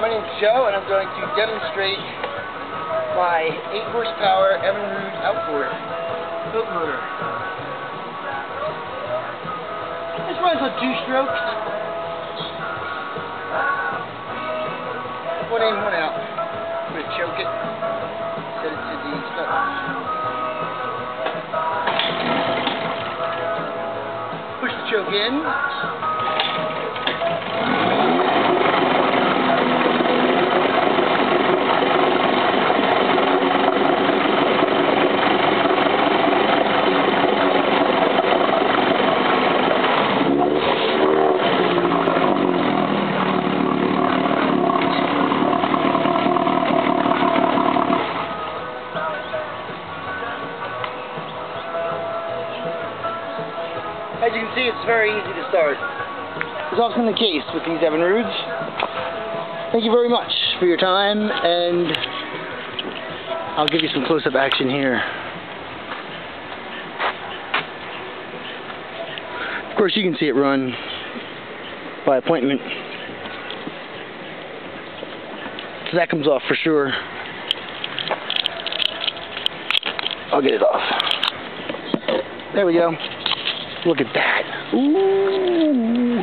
my name is Joe, and I'm going to demonstrate my 8 horsepower Evinrude outboard boat motor. This runs on 2 strokes. 1 in, 1 out. I'm going to choke it, set it to the start. Push the choke in. As you can see, it's very easy to start. It's often the case with these Evinrudes. Thank you very much for your time, and I'll give you some close-up action here. Of course, you can see it run by appointment. So that comes off for sure. I'll get it off. There we go. Look at that. Ooh.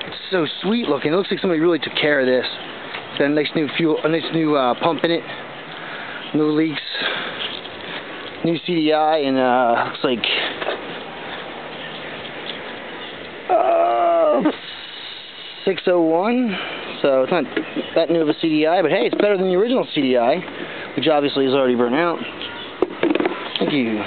It's so sweet looking. It looks like somebody really took care of this. Got a nice new fuel, a nice new pump in it. No leaks. New CDI, and looks like 601. So it's not that new of a CDI, but hey, it's better than the original CDI, which obviously is already burnt out. Thank you.